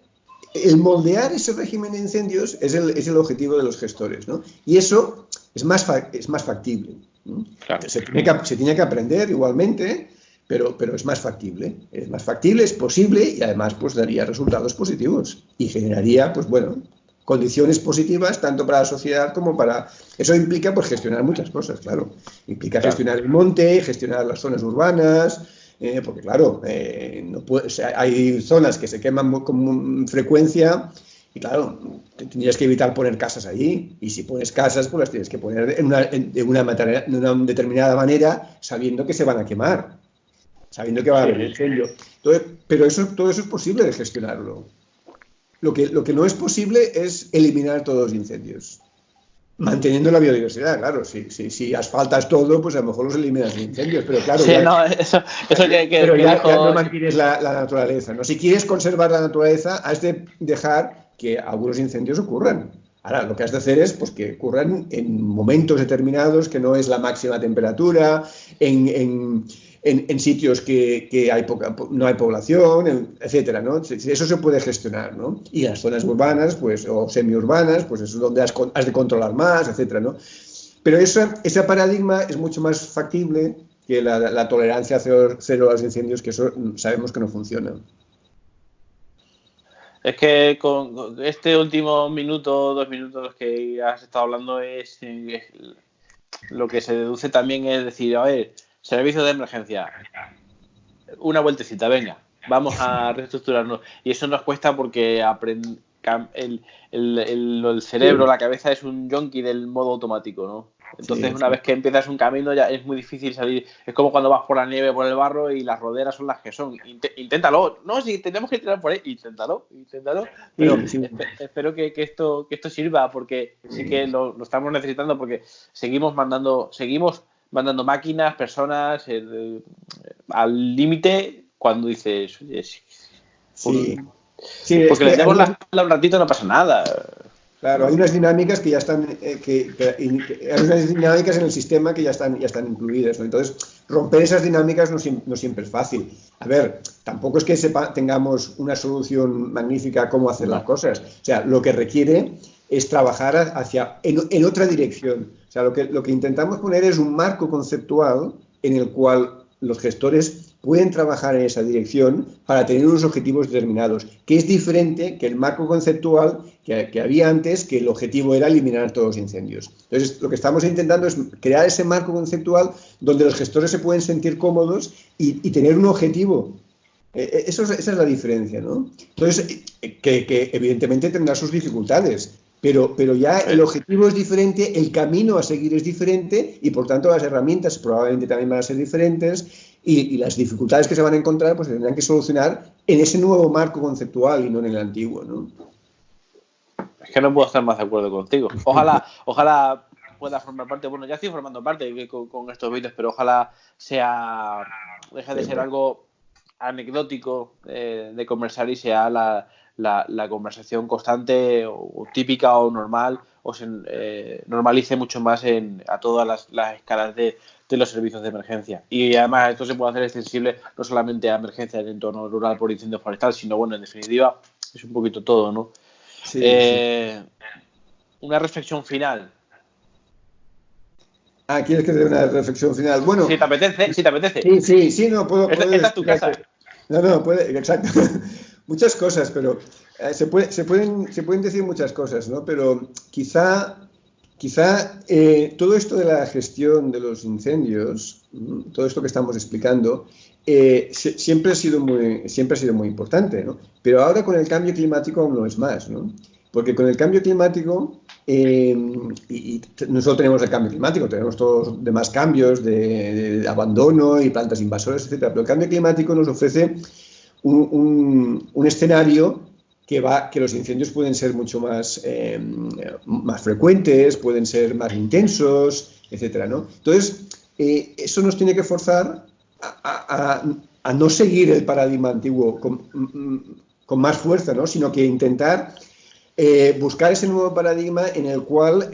el moldear ese régimen de incendios es el objetivo de los gestores, ¿no? Y eso es más factible, ¿no? Claro. Se tiene que aprender igualmente, pero es más factible. Es más factible, es posible y además pues daría resultados positivos y generaría, pues bueno, condiciones positivas tanto para la sociedad como para... Eso implica pues gestionar muchas cosas, claro. Implica gestionar el monte, gestionar las zonas urbanas, porque claro, hay zonas que se queman con frecuencia y claro, tendrías que evitar poner casas allí y si pones casas pues las tienes que poner de una determinada manera sabiendo que se van a quemar, sabiendo que va a haber incendio. Entonces, pero todo eso es posible de gestionarlo. Lo que no es posible es eliminar todos los incendios. Manteniendo la biodiversidad, claro. Si asfaltas todo, pues a lo mejor los eliminas los incendios, pero claro. Sí, eso pero ya no mantienes la naturaleza, ¿no? Si quieres conservar la naturaleza, has de dejar que algunos incendios ocurran. Ahora, lo que has de hacer es pues, que ocurran en momentos determinados, que no es la máxima temperatura, en sitios que no hay población, etcétera, ¿no? Eso se puede gestionar, ¿no? Y las zonas urbanas, pues, o semiurbanas, pues eso es donde has de controlar más, etcétera, ¿no? Pero ese paradigma es mucho más factible que la tolerancia cero a los incendios, que eso sabemos que no funciona. Es que con este último minuto, 2 minutos que has estado hablando es lo que se deduce también es decir, a ver, servicio de emergencia, una vueltecita, venga, vamos a reestructurarnos. Y eso nos cuesta porque el cerebro, la cabeza es un yonki del modo automático, ¿no? Entonces, una vez que empiezas un camino ya es muy difícil salir. Es como cuando vas por la nieve, por el barro y las roderas son las que son. Inténtalo. No, si tenemos que tirar por ahí, inténtalo. Pero espero que esto sirva porque sí que lo estamos necesitando porque seguimos mandando máquinas, personas al límite cuando dices, oye, porque les demos la espalda un ratito no pasa nada. Claro, hay unas dinámicas que ya están, hay unas dinámicas en el sistema que ya están incluidas, ¿no? Entonces, romper esas dinámicas no siempre es fácil. A ver, tampoco es que tengamos una solución magnífica a cómo hacer las cosas. O sea, lo que requiere es trabajar en otra dirección. O sea, lo que intentamos poner es un marco conceptual en el cual los gestores pueden trabajar en esa dirección para tener unos objetivos determinados, que es diferente que el marco conceptual que había antes, que el objetivo era eliminar todos los incendios. Entonces, lo que estamos intentando es crear ese marco conceptual donde los gestores se pueden sentir cómodos y tener un objetivo. Esa es la diferencia, ¿no? Entonces, que evidentemente tendrá sus dificultades, pero ya el objetivo es diferente, el camino a seguir es diferente y por tanto las herramientas probablemente también van a ser diferentes y las dificultades que se van a encontrar pues se tendrán que solucionar en ese nuevo marco conceptual y no en el antiguo, ¿no? Es que no puedo estar más de acuerdo contigo. Ojalá pueda formar parte, bueno, ya estoy formando parte con estos vídeos, pero ojalá deje de ser algo anecdótico de conversar y sea la conversación constante o típica o normal o se normalice mucho más a todas las escalas de los servicios de emergencia. Y además esto se puede hacer extensible no solamente a emergencias en entorno rural por incendio forestal, sino bueno, en definitiva es un poquito todo, ¿no? Sí, sí. Una reflexión final. ¿Quieres que dé una reflexión final? Bueno, si te apetece. Sí, no, puedo. Esta es tu casa. No, puede, exacto. Muchas cosas, pero se pueden decir muchas cosas, ¿no? Pero quizá todo esto de la gestión de los incendios, todo esto que estamos explicando, siempre ha sido muy importante, ¿no? Pero ahora con el cambio climático aún lo es más, ¿no? Porque con el cambio climático, y no solo tenemos el cambio climático, tenemos todos los demás cambios de abandono y plantas invasoras, etcétera. Pero el cambio climático nos ofrece un escenario que los incendios pueden ser mucho más frecuentes, pueden ser más intensos, etcétera, ¿no? Entonces, eso nos tiene que forzar a no seguir el paradigma antiguo con más fuerza, ¿no? Sino que intentar buscar ese nuevo paradigma en el cual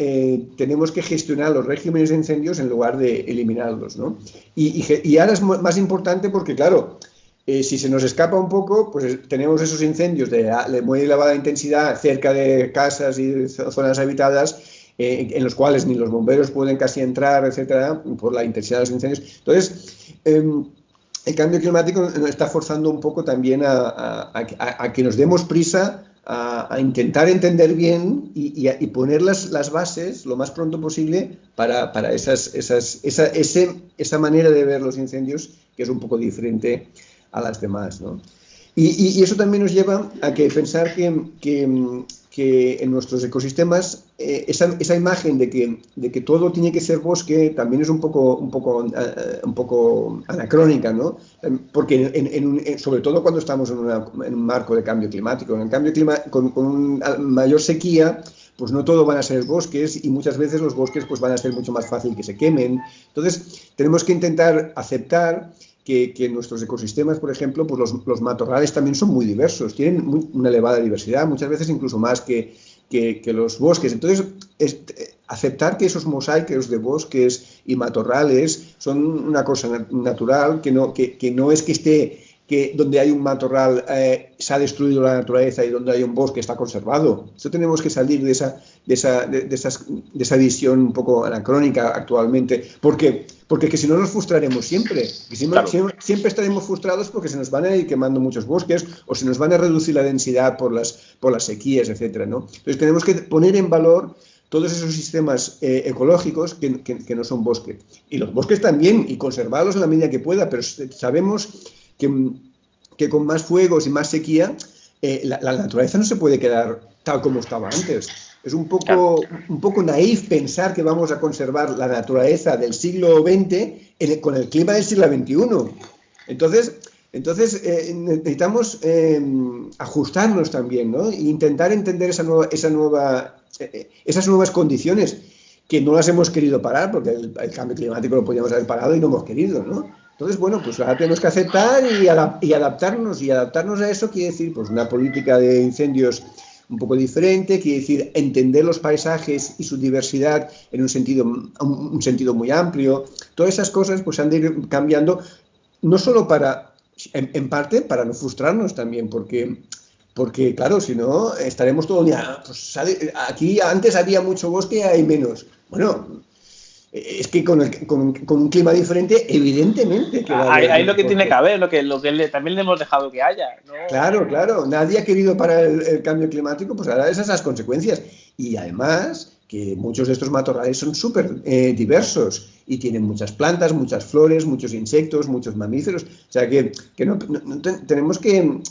tenemos que gestionar los regímenes de incendios en lugar de eliminarlos, ¿no? Y ahora es más importante porque, claro, si se nos escapa un poco, pues tenemos esos incendios de muy elevada intensidad cerca de casas y de zonas habitadas en los cuales ni los bomberos pueden casi entrar, etcétera, por la intensidad de los incendios. Entonces, el cambio climático nos está forzando un poco también a que nos demos prisa a intentar entender bien y poner las bases lo más pronto posible para esa manera de ver los incendios que es un poco diferente a las demás, ¿no? Y eso también nos lleva a pensar que en nuestros ecosistemas esa imagen de que todo tiene que ser bosque también es un poco anacrónica, ¿no? Porque sobre todo cuando estamos en un marco de cambio climático, en el cambio climático con una mayor sequía, pues no todo van a ser bosques y muchas veces los bosques pues van a ser mucho más fácil que se quemen. Entonces tenemos que intentar aceptar que en nuestros ecosistemas, por ejemplo, pues los matorrales también son muy diversos, tienen una elevada diversidad, muchas veces incluso más que los bosques. Entonces, aceptar que esos mosaicos de bosques y matorrales son una cosa natural, que no es que esté, que donde hay un matorral se ha destruido la naturaleza y donde hay un bosque está conservado. Eso tenemos que salir de esa visión un poco anacrónica actualmente, porque que si no nos frustraremos siempre. Siempre estaremos frustrados porque se nos van a ir quemando muchos bosques o se nos van a reducir la densidad por las sequías, etcétera, ¿no? Entonces tenemos que poner en valor todos esos sistemas ecológicos que no son bosque. Y los bosques también, y conservarlos en la medida que pueda, pero sabemos que con más fuegos y más sequía, la naturaleza no se puede quedar tal como estaba antes. Es un poco naif pensar que vamos a conservar la naturaleza del siglo XX con el clima del siglo XXI. Entonces necesitamos ajustarnos también, ¿no? E intentar entender esas nuevas condiciones que no las hemos querido parar, porque el cambio climático lo podíamos haber parado y no hemos querido, ¿no? Entonces, bueno, pues ahora tenemos que aceptar y adaptarnos. Y adaptarnos a eso quiere decir pues una política de incendios un poco diferente, quiere decir entender los paisajes y su diversidad en un sentido muy amplio. Todas esas cosas pues han de ir cambiando, no solo en parte para no frustrarnos también, porque claro, si no estaremos todo el día, pues aquí antes había mucho bosque y hay menos. Bueno, es que con un clima diferente, evidentemente que hay lo que tiene que haber, lo que también le hemos dejado que haya, ¿no? Claro, nadie ha querido parar el cambio climático, pues ahora esas las consecuencias. Y además que muchos de estos matorrales son súper diversos y tienen muchas plantas, muchas flores, muchos insectos, muchos mamíferos. O sea que no tenemos que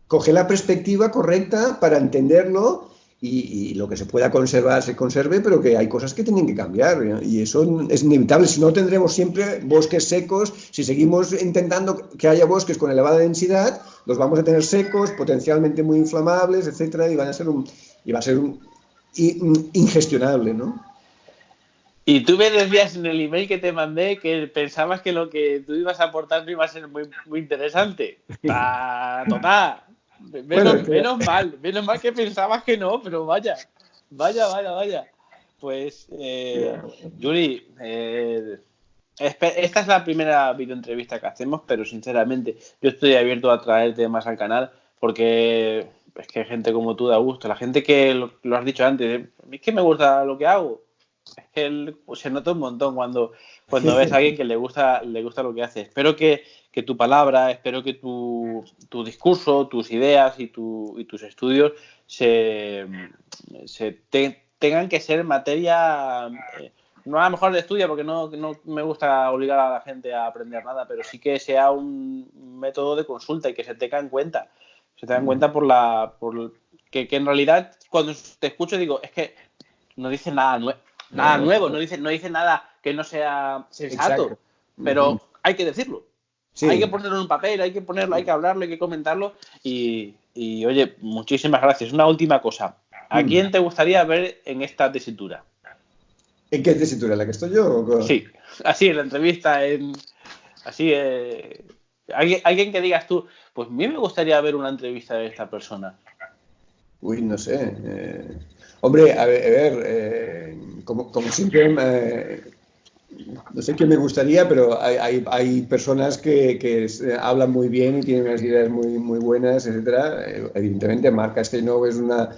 coger la perspectiva correcta para entenderlo y lo que se pueda conservar se conserve, pero que hay cosas que tienen que cambiar, ¿no? Y eso es inevitable. Si no, tendremos siempre bosques secos. Si seguimos intentando que haya bosques con elevada densidad, los vamos a tener secos, potencialmente muy inflamables, etcétera, y va a ser ingestionable, ¿no? Y tú me decías en el email que te mandé que pensabas que lo que tú ibas a aportar no iba a ser muy, muy interesante. Total. Menos mal que pensabas que no, pero vaya. Pues, Yuri, esta es la primera videoentrevista que hacemos, pero sinceramente yo estoy abierto a traerte más al canal porque es que gente como tú da gusto. La gente que lo has dicho antes, es que me gusta lo que hago. Es que se nota un montón cuando ves a alguien que le gusta lo que hace. Espero que tu palabra, espero que tu discurso, tus ideas y tus estudios tengan que ser materia, no a lo mejor de estudio, porque no me gusta obligar a la gente a aprender nada, pero sí que sea un método de consulta y que se tenga en cuenta. Se tenga en cuenta que en realidad cuando te escucho digo, es que no dice nada nuevo, no dice nada que no sea sensato. Exacto. Pero hay que decirlo. Sí. Hay que ponerlo en un papel, hay que ponerlo, hay que hablarlo, hay que comentarlo. Y oye, muchísimas gracias. Una última cosa. ¿A quién te gustaría ver en esta tesitura? ¿En qué tesitura? ¿En la que estoy yo? Sí, así en la entrevista, alguien que digas tú, pues a mí me gustaría ver una entrevista de esta persona. Uy, no sé. Hombre, a ver, como siempre, no sé qué me gustaría, pero hay personas que hablan muy bien y tienen unas ideas muy, muy buenas, etcétera. Evidentemente, Marc Castellnou es una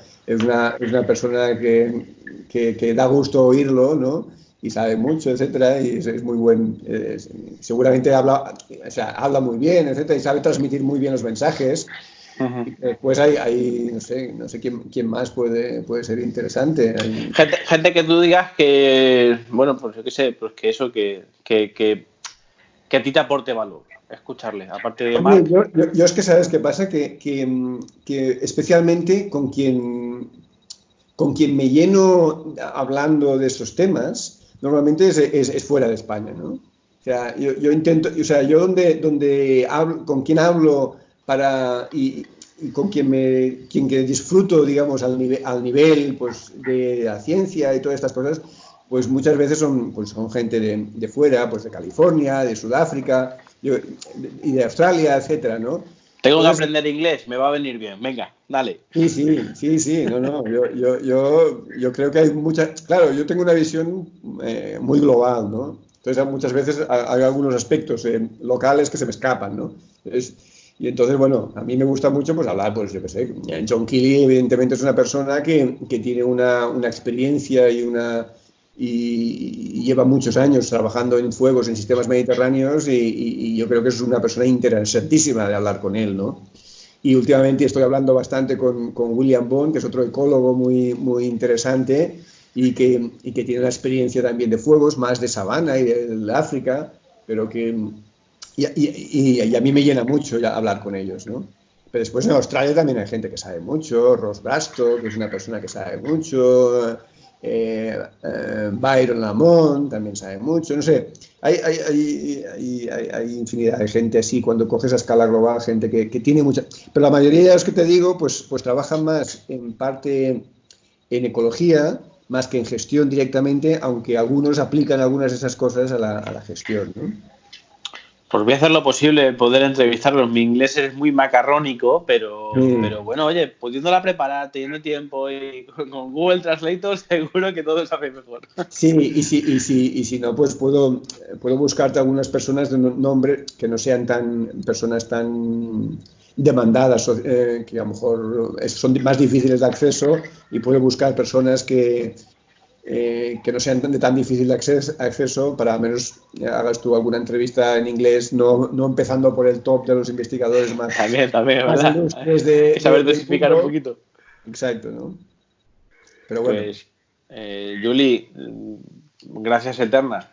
persona que da gusto oírlo, ¿no? Y sabe mucho, etcétera, y es muy buen. Seguramente habla muy bien, etcétera, y sabe transmitir muy bien los mensajes. Uh-huh. Después hay no sé quién más puede ser interesante. Gente que tú digas que, bueno, pues yo qué sé, pues que eso, que a ti te aporte valor, escucharle, aparte de Marc. Yo es que sabes qué pasa, que especialmente con quien me lleno hablando de esos temas, normalmente es fuera de España, ¿no? O sea, yo intento, o sea, yo donde hablo, con quien hablo y con quien que disfruto, digamos, al nivel pues, de la ciencia y todas estas cosas, pues muchas veces son gente de fuera, pues de California, de Sudáfrica y de Australia, etcétera, ¿no? Tengo que aprender inglés, me va a venir bien. Venga, dale. Sí. No. Yo creo que hay muchas. Claro, yo tengo una visión muy global, ¿no? Entonces, muchas veces hay algunos aspectos locales que se me escapan, ¿no? Y entonces, bueno, a mí me gusta mucho pues hablar, pues yo qué sé. John Keely, evidentemente, es una persona que tiene una experiencia y lleva muchos años trabajando en fuegos en sistemas mediterráneos y yo creo que es una persona interesantísima de hablar con él, ¿no? Y últimamente estoy hablando bastante con William Bond, que es otro ecólogo muy, muy interesante y que tiene una experiencia también de fuegos, más de sabana y de África, pero que... Y a mí me llena mucho ya hablar con ellos, ¿no? Pero después en Australia también hay gente que sabe mucho, Ross Brasto, que es una persona que sabe mucho... Byron Lamont también sabe mucho, no sé, hay infinidad de gente así, cuando coges a escala global, gente que tiene mucha, pero la mayoría de los que te digo, pues trabajan más en parte en ecología, más que en gestión directamente, aunque algunos aplican algunas de esas cosas a la gestión, ¿no? Pues voy a hacer lo posible poder entrevistarlos. Mi inglés es muy macarrónico, pero bueno, oye, pudiéndola preparar, teniendo tiempo y con Google Translator, seguro que todo se hace mejor. Sí, y si no, pues puedo buscarte algunas personas de nombre que no sean personas tan demandadas, que a lo mejor son más difíciles de acceso, y puedo buscar personas que no sean de tan difícil acceso, para al menos hagas tú alguna entrevista en inglés, no empezando por el top de los investigadores más. También, ¿verdad? Hay que saber dosificar un poquito. Exacto, ¿no? Pero bueno. Pues, Juli, gracias eternas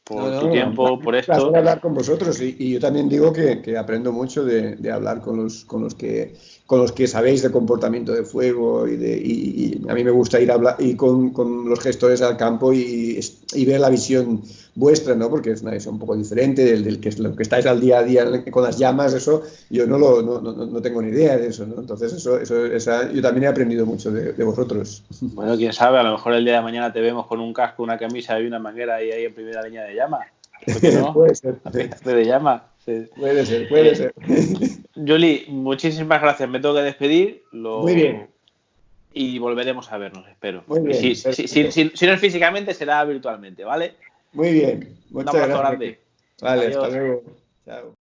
tu tiempo, por esto. Placer hablar con vosotros y yo también digo que aprendo mucho de hablar con los que sabéis de comportamiento de fuego y a mí me gusta ir a hablar y con los gestores al campo y ver la visión vuestra, ¿no? Porque es una visión un poco diferente del que es lo que estáis al día a día con las llamas, eso yo no tengo ni idea de eso, ¿no? Entonces yo también he aprendido mucho de vosotros. Bueno, quién sabe, a lo mejor el día de mañana te vemos con un casco, una camisa y una manguera y ahí en primera línea de llama. ¿Por qué no? Puede ser. De llama. Sí. Puede ser. Yoli, muchísimas gracias. Me tengo que despedir. Muy bien. Y volveremos a vernos, espero. Muy bien. Si no es físicamente, será virtualmente, ¿vale? Muy bien. Muchas gracias. Grande. Vale, Adiós. hasta luego. Chao.